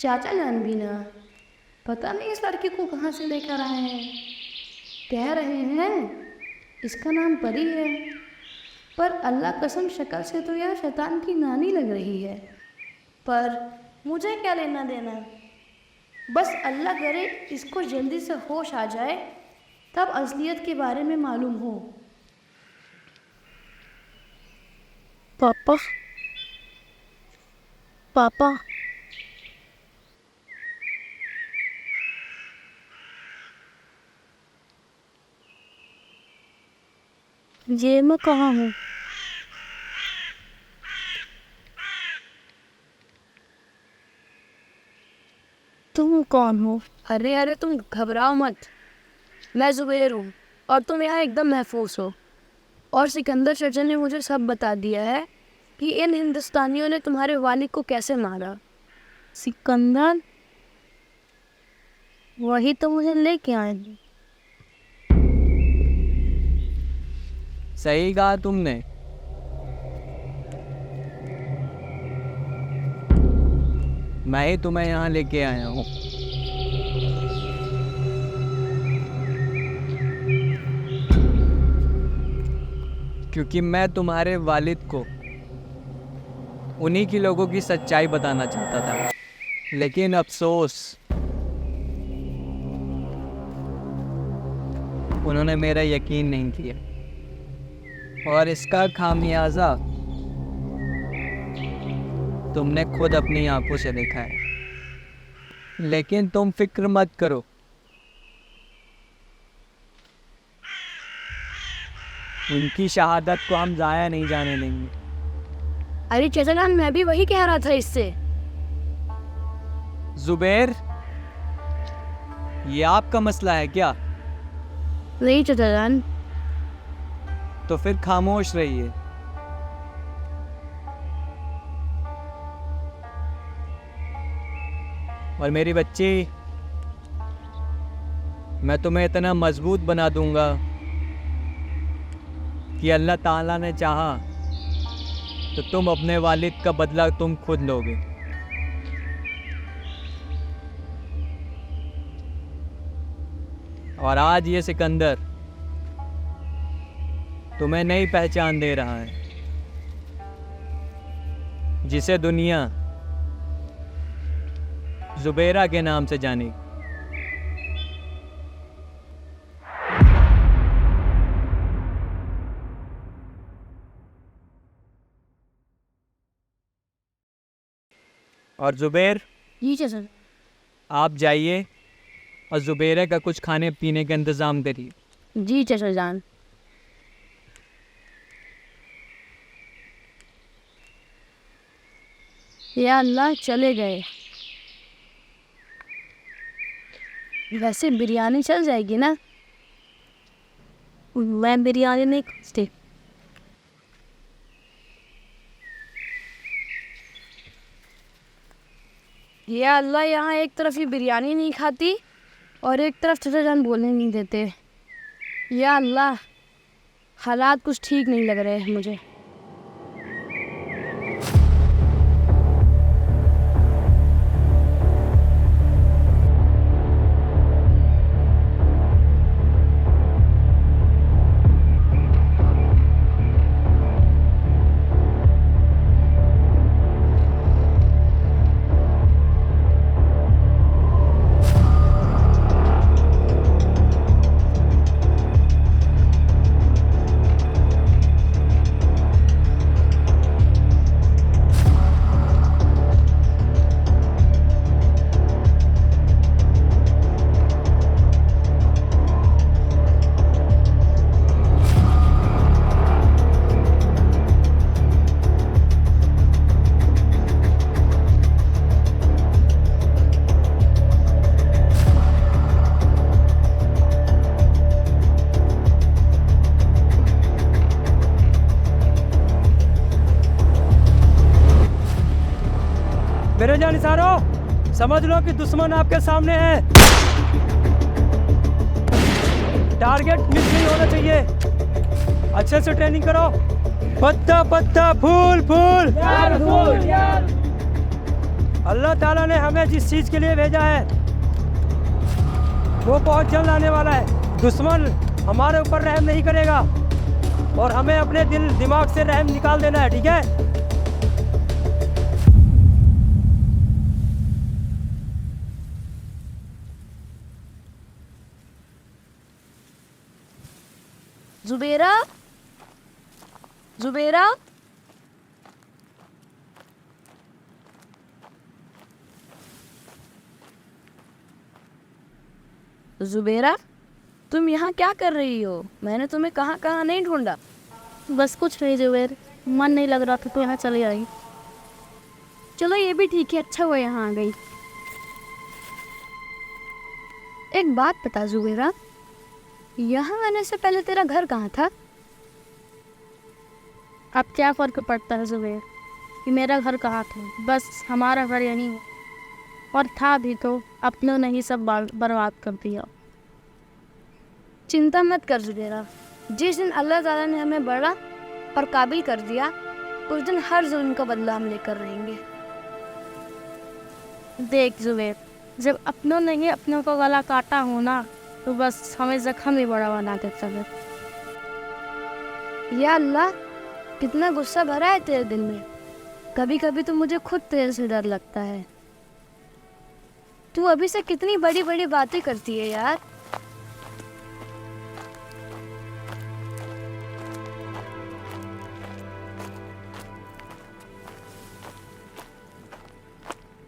चाचा जान भी ना, पता नहीं इस लड़के को कहाँ से लेकर आए हैं। कह रहे हैं इसका नाम परी है, पर अल्लाह कसम शक्ल से तो यह शैतान की नानी लग रही है। पर मुझे क्या लेना देना, बस अल्लाह करे इसको जल्दी से होश आ जाए, तब असलियत के बारे में मालूम हो। पापा पापा ये मैं कहाँ हूँ? तुम कौन हो? अरे अरे तुम घबराओ मत, मैं जुबैर हूँ और तुम यहाँ एकदम महफूज हो। और सिकंदर चाचा ने मुझे सब बता दिया है कि इन हिंदुस्तानियों ने तुम्हारे वालिद को कैसे मारा। सिकंदर? वही तो मुझे लेके आए हैं। सही कहा तुमने। मैं ही तुम्हें यहाँ लेके आया हूँ। क्योंकि मैं तुम्हारे वालिद को उन्हीं की लोगों की सच्चाई बताना चाहता था, लेकिन अफसोस उन्होंने मेरा यकीन नहीं किया और इसका खामियाजा तुमने खुद अपनी आंखों से देखा है। लेकिन तुम फिक्र मत करो, उनकी शहादत को हम जाया नहीं जाने देंगे। अरे चाचा जान, मैं भी वही कह रहा था इससे। जुबैर, ये आपका मसला है क्या? नहीं चाचा जान। तो फिर खामोश रहिए। और मेरी बच्ची, मैं तुम्हें इतना मजबूत बना दूंगा कि अल्लाह ताला ने चाहा तो तुम अपने वालिद का बदला तुम खुद लोगे। और आज ये सिकंदर तुम्हें नहीं पहचान दे रहा है, जिसे दुनिया जुबैरा के नाम से जानेगी। और जुबैर, जी चाचा। आप जाइए और जुबैरा का कुछ खाने पीने का इंतज़ाम करिए। जी चाचा जान। या अल्लाह, चले गए। वैसे बिरयानी चल जाएगी ना? मैं बिरयानी नहीं खाती। या अल्लाह, यहाँ एक तरफ ही बिरयानी नहीं खाती और एक तरफ चाचा जान बोलने नहीं देते। या अल्लाह, हालात कुछ ठीक नहीं लग रहे हैं मुझे। मेरे जानिसारों, समझ लो कि दुश्मन आपके सामने है। टारगेट मिस नहीं होना चाहिए। अच्छे से ट्रेनिंग करो। पत्ता पत्ता, फूल फूल, यार फूल यार। अल्लाह ताला ने हमें जिस चीज़ के लिए भेजा है वो बहुत जल्द आने वाला है। दुश्मन हमारे ऊपर रहम नहीं करेगा और हमें अपने दिल दिमाग से रहम निकाल देना है, ठीक है? जुबेरा, जुबेरा, जुबेरा, तुम यहाँ क्या कर रही हो? मैंने तुम्हें कहाँ कहाँ नहीं ढूंढा। बस कुछ नहीं जुबेर, मन नहीं लग रहा था तो यहाँ चली आई। चलो ये भी ठीक है, अच्छा हुआ यहाँ आ गई। एक बात बता जुबेरा, यहाँ आने से पहले तेरा घर कहाँ था? अब क्या फ़र्क पड़ता है जुबेर कि मेरा घर कहाँ था, बस हमारा घर यहीं है। और था भी तो अपनों ने ही सब बर्बाद कर दिया। चिंता मत कर जुबेरा, जिस दिन अल्लाह ताला ने हमें बड़ा और काबिल कर दिया उस दिन हर जुल्म का बदला हम लेकर रहेंगे। देख जुबेर, जब अपनों ने ही अपनों को गला काटा हो ना तो बस हमें जख्म ही बड़ा बना देता है। या अल्लाह, कितना गुस्सा भरा है तेरे दिल में। कभी कभी तो मुझे खुद तेरे से डर लगता है। तू अभी से कितनी बड़ी बड़ी बातें करती है यार।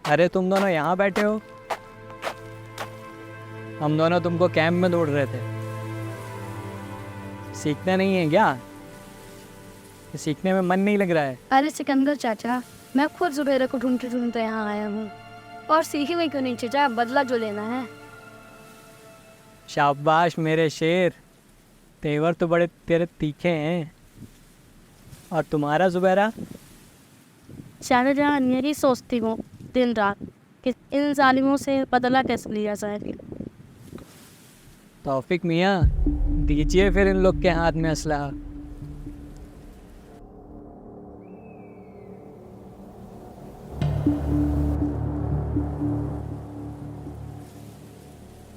अरे तुम दोनों यहाँ बैठे हो? हम दोनों तुमको कैंप में ढूंढ रहे थे। सीखना नहीं है क्या? सीखने में मन नहीं लग रहा है? अरे सिकंदर चाचा, मैं खुद जुबेरा को ढूंढते ढूंढते यहाँ आया हूँ। और सीखी हुई क्यों नहीं चाचा, बदला जो लेना है। शाबाश मेरे शेर, तेवर तो बड़े तेरे तीखे हैं। और तुम्हारा जुबैरा? शाहजहां, यही सोचती हूँ दिन रात कि इन जालिमों से बदला कैसे लिया जाए। तौफिक मियाँ, दीजिए फिर इन लोग के हाथ में असलहा।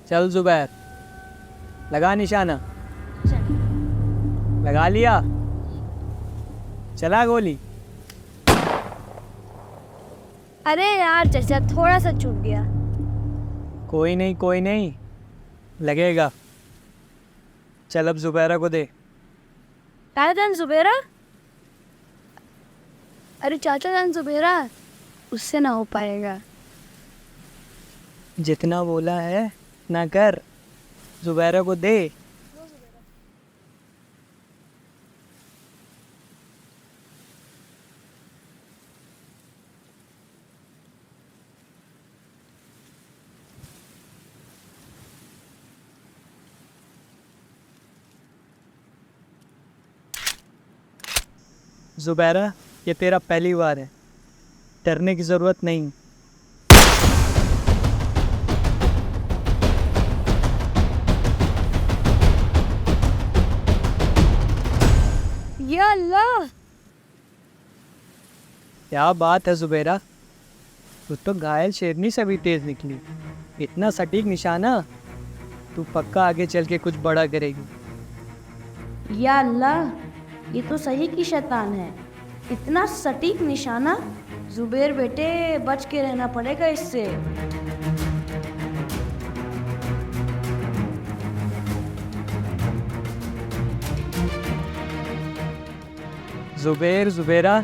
चल जुबैर, लगा निशाना। लगा लिया? चला गोली। अरे यार चाचा, थोड़ा सा चूक गया। कोई नहीं कोई नहीं, लगेगा। चल अब जुबैरा को दे। चाचा जान जुबेरा, अरे चाचा जान जुबेरा, उससे ना हो पाएगा। जितना बोला है ना कर, जुबैरा को दे। जुबैरा, ये तेरा पहली बार है, डरने की ज़रूरत नहीं। या अल्लाह, क्या बात है जुबैरा, तू तो घायल शेरनी से भी तेज निकली। इतना सटीक निशाना, तू पक्का आगे चल के कुछ बड़ा करेगी। या अल्लाह, ये तो सही की शैतान है। इतना सटीक निशाना, जुबेर बेटे बच के रहना पड़ेगा इससे। जुबैर, जुबैरा,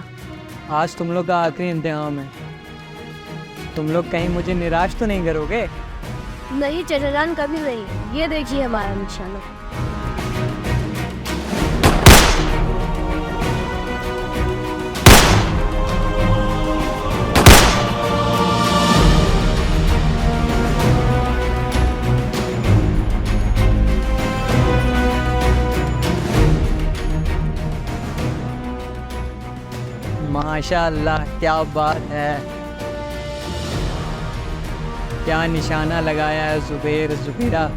आज तुम लोग का आखिरी इम्तिहान है। तुम लोग कहीं मुझे निराश तो नहीं करोगे? नहीं चाचा जान, कभी नहीं। ये देखिए हमारा निशाना। माशाअल्लाह, क्या बात है, क्या निशाना लगाया है जुबैर, जुबैरा।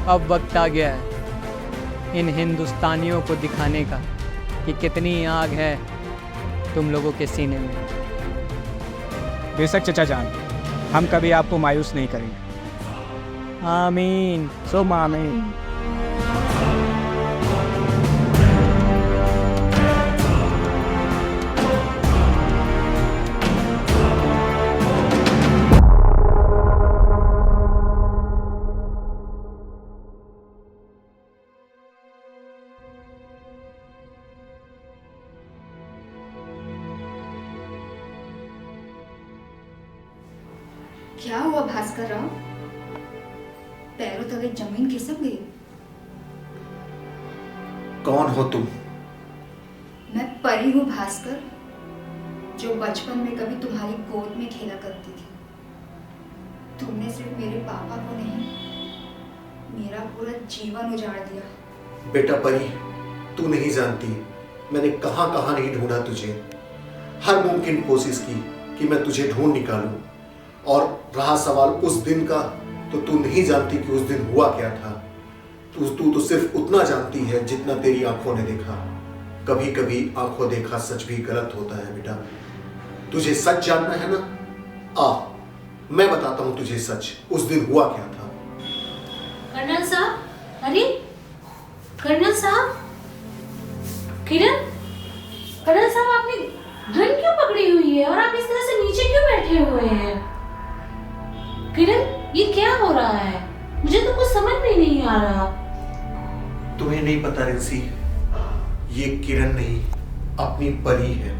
अब वक्त आ गया है इन हिंदुस्तानियों को दिखाने का कि कितनी आग है तुम लोगों के सीने में। बेशक चचा जान, हम कभी आपको मायूस नहीं करेंगे। आमीन। सो आमीन। क्या हुआ भास्कर राव? पैरों तले जमीन खिसक गई। कौन हो तुम? मैं परी हूँ भास्कर, जो बचपन में कभी तुम्हारी गोद में खेला करती थी। तुमने सिर्फ मेरे पापा को नहीं, मेरा पूरा जीवन उजाड़ दिया। बेटा परी, तू नहीं जानती मैंने कहां कहां नहीं ढूंढा तुझे। हर मुमकिन कोशिश की कि मैं तुझे ढूंढ निकालूं। और रहा सवाल उस दिन का, तो तू नहीं जानती कि उस दिन हुआ क्या था। तू तो सिर्फ उतना जानती है जितना तेरी आंखों ने देखा। कभी कभी आंखों देखा सच भी गलत होता है बेटा। तुझे सच जानना है ना? मैं बताता हूं तुझे सच, उस दिन हुआ क्या था। कर्नल साहब, अरे कर्नल साहब, किरण, कर्नल साहब आपने गन क्यों पकड़ी हुई है और आप इस तरह से नीचे क्यों बैठे हुए हैं? किरण, ये क्या हो रहा है? मुझे तो कुछ समझ में नहीं आ रहा। तुम्हें नहीं पता रिंसी, ये किरण नहीं अपनी परी है,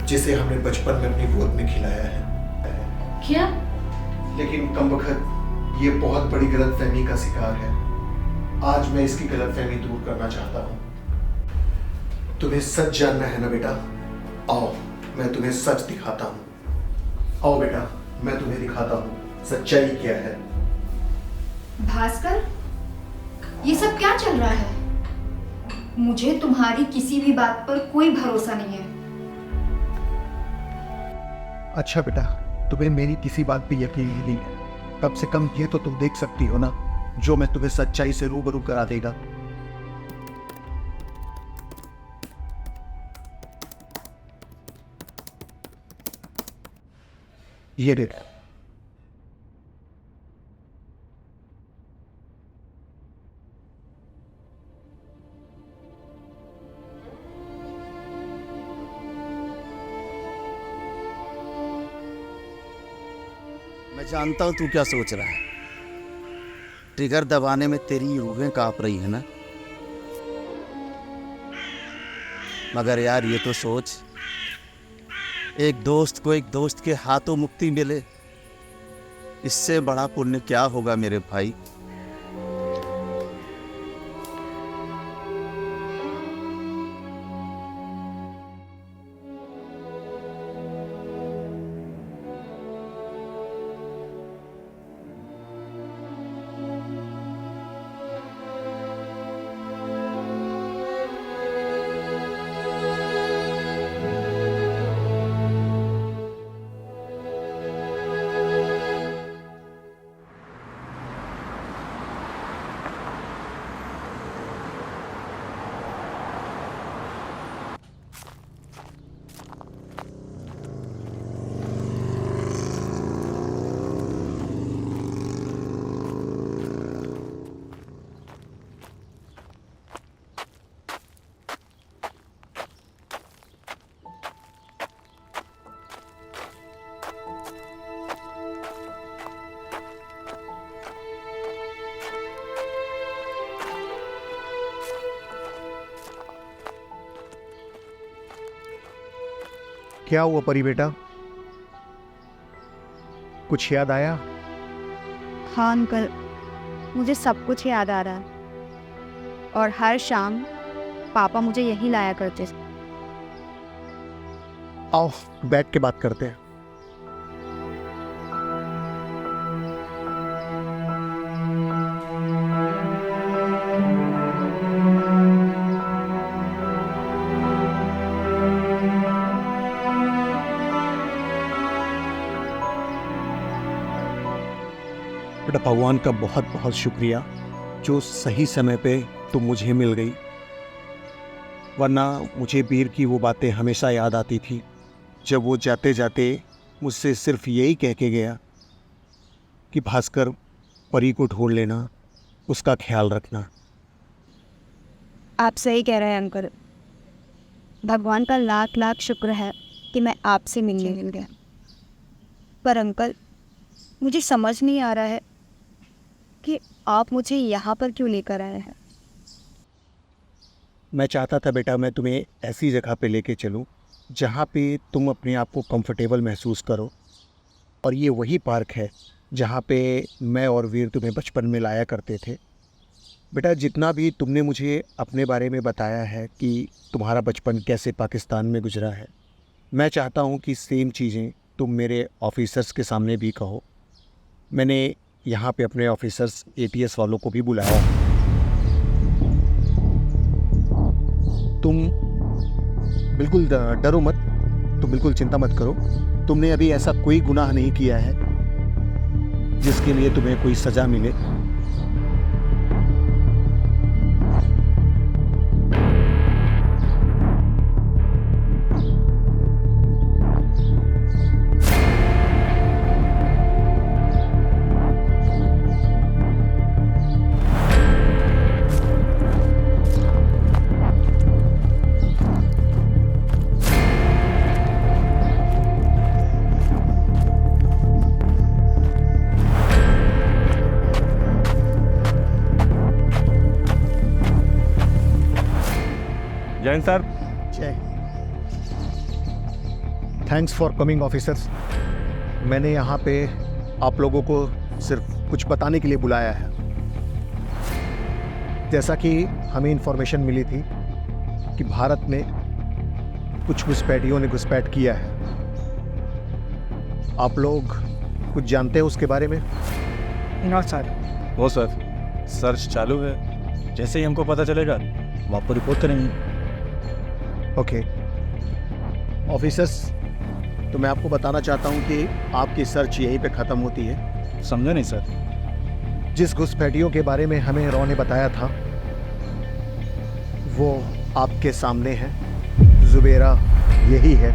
जिसे हमने बचपन में अपनी गोद में खिलाया है। क्या? लेकिन कमबख्त ये बहुत बड़ी गलतफहमी का शिकार है। आज मैं इसकी गलतफहमी दूर करना चाहता हूँ। तुम्हें सच जानना है ना बेटा? आओ मैं तुम्हें सच दिखाता हूँ। आओ बेटा, मैं तुम्हें दिखाता हूँ सच्चाई क्या है। भास्कर, ये सब क्या चल रहा है? मुझे तुम्हारी किसी भी बात पर कोई भरोसा नहीं है। अच्छा बेटा, तुम्हें मेरी किसी बात पे यकीन ही नहीं है। कम से कम ये तो तुम देख सकती हो ना, जो मैं तुम्हें सच्चाई से रूबरू करा देगा। ये देख। मैं जानता हूं तू क्या सोच रहा है। ट्रिगर दबाने में तेरी रूहें कांप रही है ना, मगर यार ये तो सोच, एक दोस्त को एक दोस्त के हाथों मुक्ति मिले, इससे बड़ा पुण्य क्या होगा मेरे भाई। क्या हुआ परी बेटा, कुछ याद आया? हाँ अंकल, मुझे सब कुछ याद आ रहा है। और हर शाम पापा मुझे यहीं लाया करते थे। आओ बैठ के बात करते हैं। बेटा भगवान का बहुत बहुत शुक्रिया जो सही समय पे तुम मुझे मिल गई, वरना मुझे वीर की वो बातें हमेशा याद आती थी जब वो जाते जाते मुझसे सिर्फ यही कह के गया कि भास्कर, परी को ढूंढ लेना, उसका ख्याल रखना। आप सही कह रहे हैं अंकल। भगवान का लाख लाख शुक्र है कि मैं आपसे मिलने मिल गया। पर अंकल, मुझे समझ नहीं आ रहा है कि आप मुझे यहाँ पर क्यों लेकर आए हैं। मैं चाहता था बेटा मैं तुम्हें ऐसी जगह पे लेके चलूं जहाँ पे तुम अपने आप को कंफर्टेबल महसूस करो, और ये वही पार्क है जहाँ पे मैं और वीर तुम्हें बचपन में लाया करते थे। बेटा जितना भी तुमने मुझे अपने बारे में बताया है कि तुम्हारा बचपन कैसे पाकिस्तान में गुजरा है, मैं चाहता हूँ कि सेम चीज़ें तुम मेरे ऑफिसर्स के सामने भी कहो। मैंने यहाँ पे अपने ऑफिसर्स ATS वालों को भी बुलाया। तुम बिल्कुल डरो मत, तुम बिल्कुल चिंता मत करो। तुमने अभी ऐसा कोई गुनाह नहीं किया है जिसके लिए तुम्हें कोई सज़ा मिले। Jain sir. Thanks for coming officers. मैंने यहाँ पे आप लोगों को सिर्फ कुछ बताने के लिए बुलाया है। जैसा कि हमें इन्फॉर्मेशन मिली थी कि भारत में कुछ घुसपैठियों ने घुसपैठ किया है। आप लोग कुछ जानते हैं उसके बारे में? ना सर। वो सर, सर्च चालू है, जैसे ही हमको पता चलेगा हम आपको रिपोर्ट करेंगे। ओके ऑफिसर्स, तो मैं आपको बताना चाहता हूँ कि आपकी सर्च यहीं पे ख़त्म होती है। समझा नहीं सर। जिस घुसपैठियों के बारे में हमें रॉ ने बताया था वो आपके सामने है। जुबेरा यही है।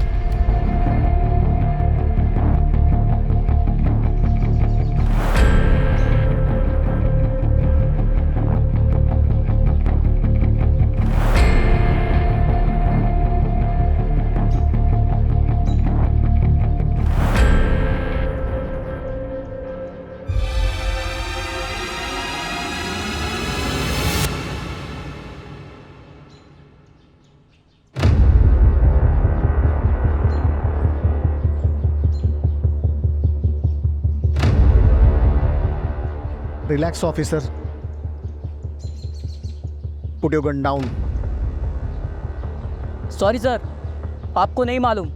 Relax officer, put your gun down. Sorry sir, आपको नहीं मालूम,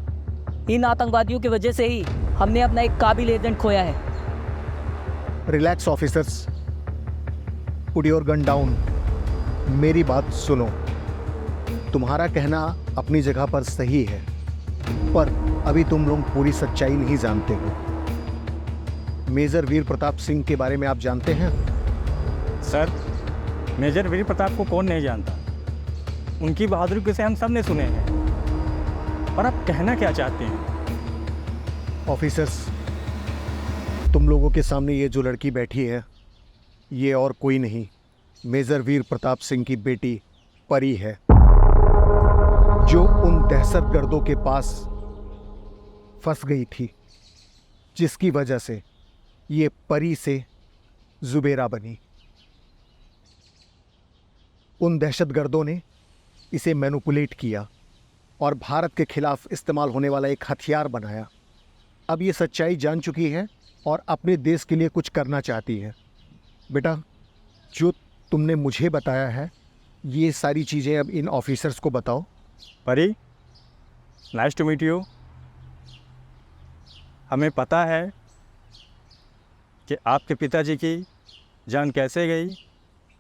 इन आतंकवादियों की वजह से ही हमने अपना एक काबिल एजेंट खोया है। Relax officers, put your gun down. मेरी बात सुनो। तुम्हारा कहना अपनी जगह पर सही है, पर अभी तुम लोग पूरी सच्चाई नहीं जानते हो। मेजर वीर प्रताप सिंह के बारे में आप जानते हैं? सर, मेजर वीर प्रताप को कौन नहीं जानता। उनकी बहादुरी के से हम सब ने सुने हैं। और आप कहना क्या चाहते हैं? ऑफिसर्स, तुम लोगों के सामने ये जो लड़की बैठी है ये और कोई नहीं, मेजर वीर प्रताप सिंह की बेटी परी है, जो उन दहशतगर्दों के पास फंस गई थी, जिसकी वजह से ये परी से जुबेरा बनी। उन दहशतगर्दों ने इसे मैनिपुलेट किया और भारत के खिलाफ इस्तेमाल होने वाला एक हथियार बनाया। अब ये सच्चाई जान चुकी है और अपने देश के लिए कुछ करना चाहती है। बेटा, जो तुमने मुझे बताया है ये सारी चीज़ें अब इन ऑफिसर्स को बताओ। परी, नाइस टू मीट यू। हमें पता है कि आपके पिताजी की जान कैसे गई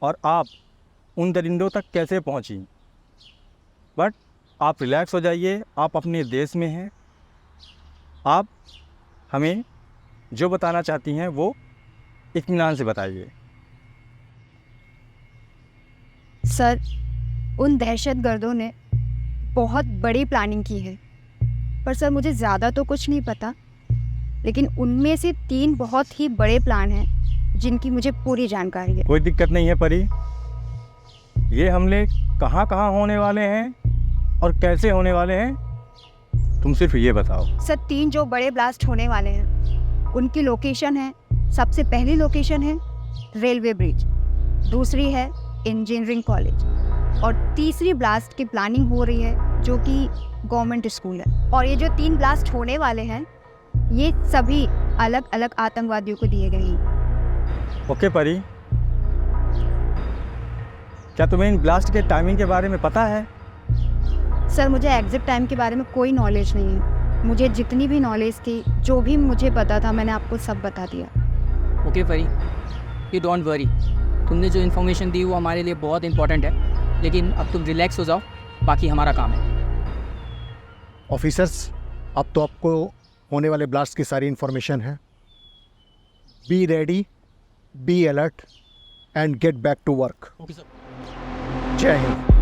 और आप उन दरिंदों तक कैसे पहुंची। बट आप रिलैक्स हो जाइए, आप अपने देश में हैं। आप हमें जो बताना चाहती हैं वो इत्मीनान से बताइए। सर, उन दहशतगर्दों ने बहुत बड़ी प्लानिंग की है, पर सर मुझे ज़्यादा तो कुछ नहीं पता, लेकिन उनमें से 3 बहुत ही बड़े प्लान हैं जिनकी मुझे पूरी जानकारी है। कोई दिक्कत नहीं है परी, ये हमले कहाँ कहाँ होने वाले हैं और कैसे होने वाले हैं, तुम सिर्फ ये बताओ। सर, 3 जो बड़े ब्लास्ट होने वाले हैं उनकी लोकेशन है, सबसे पहली लोकेशन है रेलवे ब्रिज, दूसरी है इंजीनियरिंग कॉलेज, और तीसरी ब्लास्ट की प्लानिंग हो रही है जो कि गवर्नमेंट स्कूल है। और ये जो 3 ब्लास्ट होने वाले हैं ये सभी अलग अलग आतंकवादियों को दिए गए हैं। ओके परी, क्या तुम्हें इन ब्लास्ट के टाइमिंग के बारे में पता है? सर, मुझे एग्जैक्ट टाइम के बारे में कोई नॉलेज नहीं है। मुझे जितनी भी नॉलेज थी, जो भी मुझे पता था, मैंने आपको सब बता दिया। ओके परी, यू डोंट वरी, तुमने जो इन्फॉर्मेशन दी वो हमारे लिए बहुत इंपॉर्टेंट है, लेकिन अब तुम रिलैक्स हो जाओ, बाकी हमारा काम है। ऑफिसर्स, अब तो आपको होने वाले ब्लास्ट की सारी इन्फॉर्मेशन है। Be ready, be alert and get back to work. Okay sir. जय हिंद।